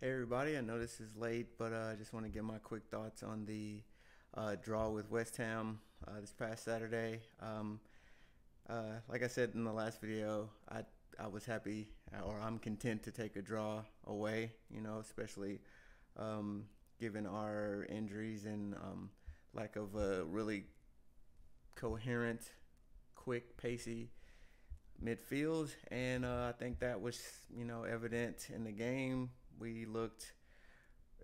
Hey everybody, I know this is late, but I just want to give my quick thoughts on the draw with West Ham this past Saturday. Like I said in the last video, I was happy or I'm content to take a draw away. Especially um, given our injuries and lack of a really coherent, quick, pacey midfield, and I think that was evident in the game. We looked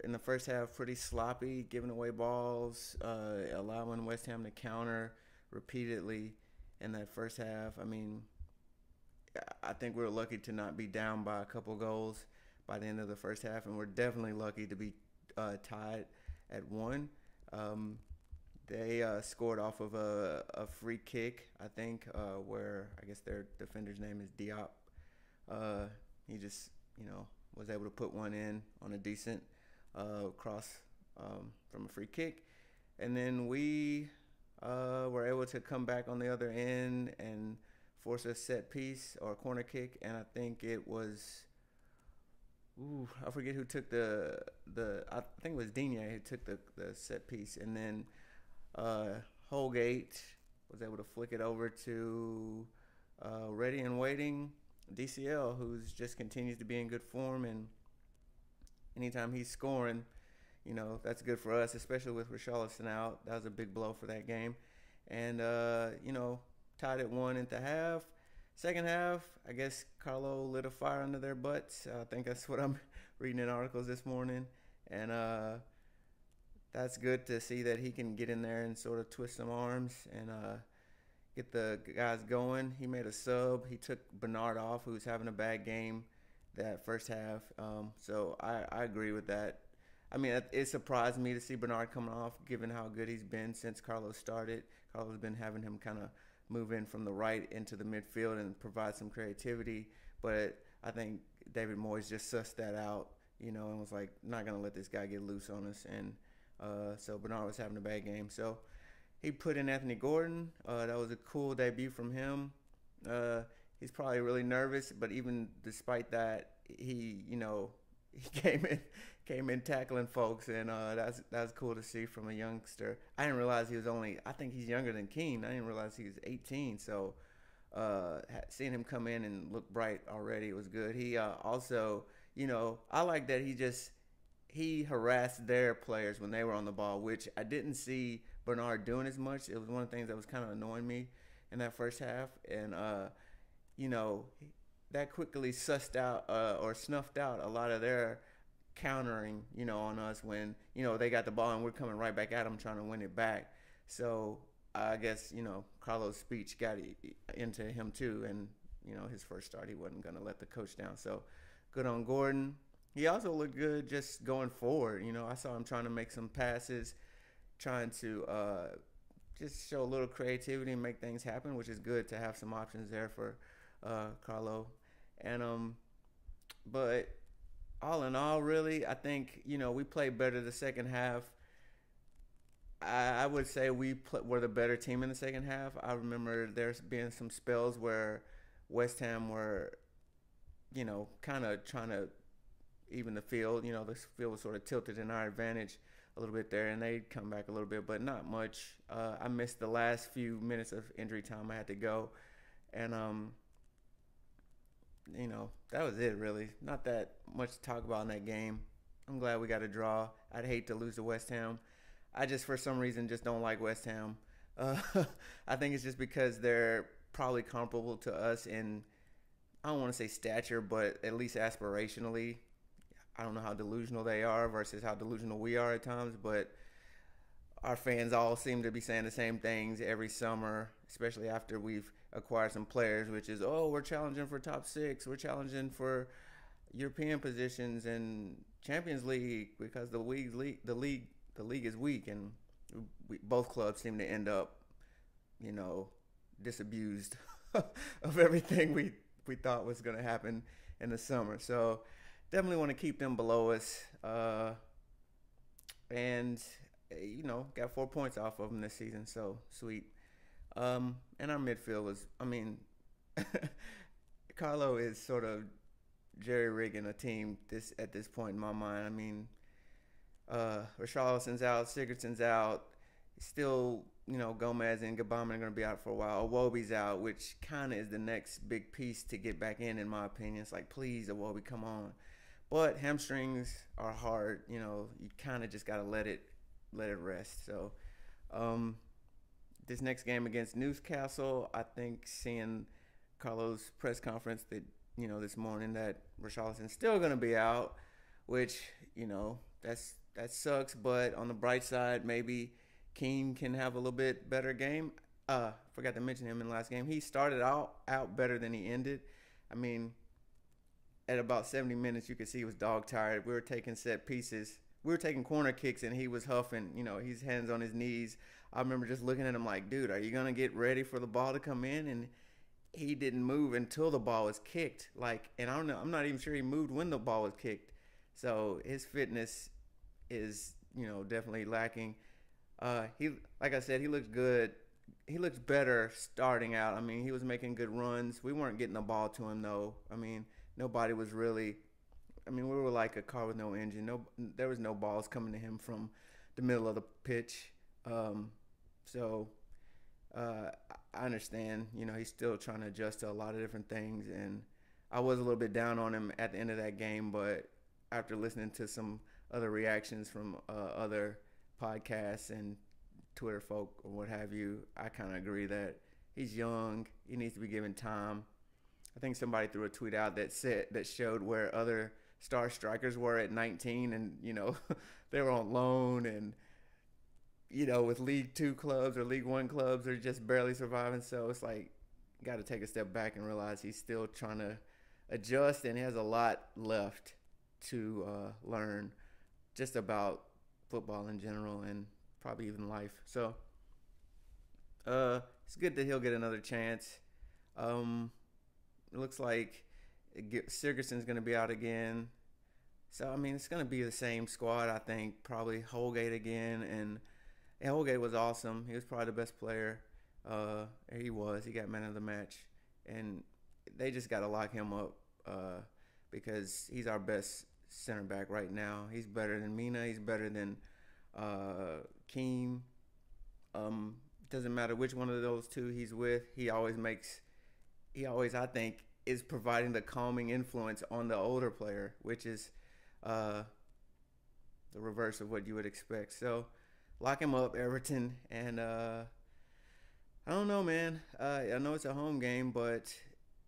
in the first half pretty sloppy, giving away balls, allowing West Ham to counter repeatedly in that first half. I mean, I think we were lucky to not be down by a couple goals by the end of the first half, and we're definitely lucky to be tied at one. Um, they scored off of a free kick, I think, where I guess their defender's name is Diop. Uh, he just, was able to put one in on a decent cross from a free kick. And then we were able to come back on the other end and force a set piece or a corner kick. And I think it was, I forget who took I think it was Digne who took the set piece. And then Holgate was able to flick it over to ready and waiting DCL, who's just continues to be in good form, and anytime he's scoring, that's good for us, especially with Richarlison out. That was a big blow for that game, and tied at one at the half. Second half, I guess Carlo lit a fire under their butts. I think that's what I'm reading in articles this morning, and that's good to see that he can get in there and sort of twist some arms and get the guys going. He made a sub. He took Bernard off, who was having a bad game that first half. So I agree with that. I mean, it surprised me to see Bernard coming off, given how good he's been since Carlos started. Carlos been having him kind of move in from the right into the midfield and provide some creativity. But I think David Moyes just sussed that out, and was like, not going to let this guy get loose on us. And so Bernard was having a bad game. So he put in Anthony Gordon. That was a cool debut from him. He's probably really nervous, but even despite that, he came in tackling folks, and that's cool to see from a youngster. I didn't realize he was only. I think he's younger than Keane. I didn't realize he was 18. So seeing him come in and look bright already was good. He also, I like that he harassed their players when they were on the ball, which I didn't see Bernard doing as much. It was one of the things that was kind of annoying me in that first half, and you know, that quickly sussed out or snuffed out a lot of their countering, on us when, they got the ball and we're coming right back at them trying to win it back. So I guess, Carlos' speech got into him too. And, his first start, he wasn't going to let the coach down. So good on Gordon. He also looked good just going forward. I saw him trying to make some passes, trying to just show a little creativity and make things happen, which is good to have some options there for Carlo. And but all in all, really, I think we played better the second half. I would say were the better team in the second half. I remember there's been some spells where West Ham were, kind of trying to even the field. The field was sort of tilted in our advantage a little bit there, and they'd come back a little bit, but not much. I missed the last few minutes of injury time. I had to go, and that was it really. Not that much to talk about in that game. I'm glad we got a draw. I'd hate to lose to West Ham. I just, for some reason, just don't like West Ham. Uh, I think it's just because they're probably comparable to us in, I don't want to say stature, but at least aspirationally. I don't know how delusional they are versus how delusional we are at times, but our fans all seem to be saying the same things every summer, especially after we've acquired some players, which is, oh, we're challenging for top six, we're challenging for European positions and Champions League because the league is weak, and both clubs seem to end up, disabused of everything we thought was going to happen in the summer. So definitely want to keep them below us, and got 4 points off of them this season, so sweet. And our midfield was, I mean, Carlo is sort of jerry rigging a team this at this point in my mind. I mean, Richarlison's out, Sigurdsson's out. Still, Gomez and Gabama are going to be out for a while. Iwobi's out, which kind of is the next big piece to get back in my opinion. It's like, please, Iwobi, come on. But hamstrings are hard. You kind of just got to let it rest. So, this next game against Newcastle, I think seeing Carlos' press conference that, this morning that Richarlison's still going to be out, which, that sucks. But on the bright side, maybe Keane can have a little bit better game. Forgot to mention him in the last game. He started out better than he ended. I mean, at about 70 minutes, you could see he was dog tired. We were taking set pieces. We were taking corner kicks, and he was huffing. He's hands on his knees. I remember just looking at him like, dude, are you going to get ready for the ball to come in? And he didn't move until the ball was kicked. And I don't know. I'm not even sure he moved when the ball was kicked. So his fitness is, definitely lacking. Like I said, he looks good. He looks better starting out. I mean, he was making good runs. We weren't getting the ball to him, though. I mean, nobody was really. I mean, we were like a car with no engine. There was no balls coming to him from the middle of the pitch. I understand. He's still trying to adjust to a lot of different things, and I was a little bit down on him at the end of that game. But after listening to some other reactions from other podcasts and Twitter folk or what have you, I kind of agree that he's young. He needs to be given time. I think somebody threw a tweet out that showed where other star strikers were at 19, and they were on loan, and with League 2 clubs or League 1 clubs, they're just barely surviving. So it's like, got to take a step back and realize he's still trying to adjust, and he has a lot left to learn just about football in general and probably even life. So it's good that he'll get another chance. It looks like Sigurdsson's going to be out again. So, I mean, it's going to be the same squad, I think. Probably Holgate again. And Holgate was awesome. He was probably the best player. He was. He got man of the match. And they just got to lock him up because he's our best center back right now. He's better than Mina. He's better than Keane. Doesn't matter which one of those two he's with. He always, I think, is providing the calming influence on the older player, which is the reverse of what you would expect. So lock him up, Everton. And I don't know, man. I know it's a home game, but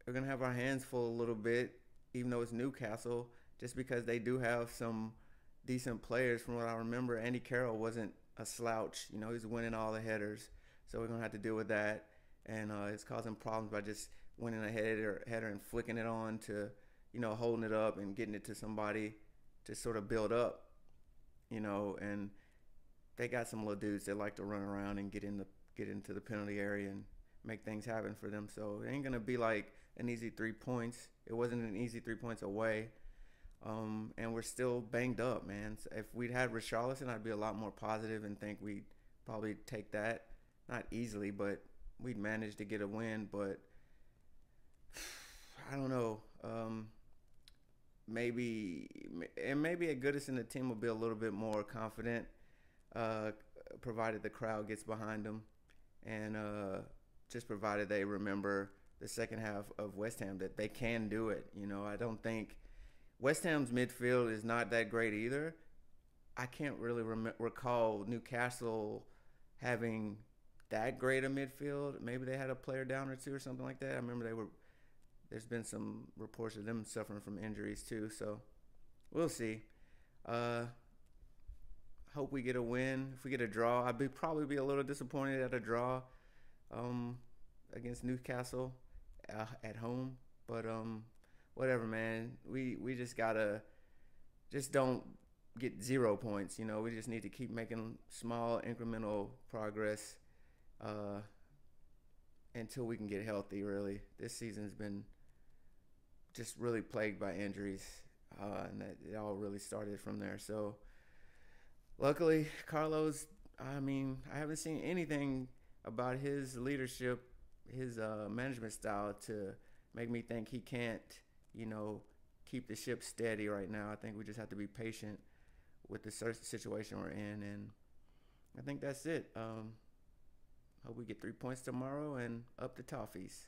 we're going to have our hands full a little bit, even though it's Newcastle, just because they do have some decent players. From what I remember, Andy Carroll wasn't a slouch. He's winning all the headers. So we're going to have to deal with that. And it's causing problems by just winning a header and flicking it on to, holding it up and getting it to somebody to sort of build up, and they got some little dudes that like to run around and get into the penalty area and make things happen for them. So it ain't going to be like an easy 3 points. It wasn't an easy 3 points away. And we're still banged up, man. So if we'd had Richarlison, I'd be a lot more positive and think we'd probably take that. Not easily, but we'd manage to get a win. But I don't know. Maybe at Goodison, the team will be a little bit more confident, provided the crowd gets behind them, and just provided they remember the second half of West Ham, that they can do it. I don't think West Ham's midfield is not that great either. I can't really recall Newcastle having that great a midfield. Maybe they had a player down or two or something like that. I remember there's been some reports of them suffering from injuries too. So we'll see. Hope we get a win. If we get a draw, I'd probably be a little disappointed at a draw against Newcastle at home. But whatever, man. We just gotta don't get 0 points. We just need to keep making small incremental progress until we can get healthy. Really, this season's been just really plagued by injuries, and it all really started from there. So luckily, Carlos, I haven't seen anything about his leadership, his management style to make me think he can't, keep the ship steady right now. I think we just have to be patient with the situation we're in, and I think that's it. Hope we get 3 points tomorrow and up the toffees.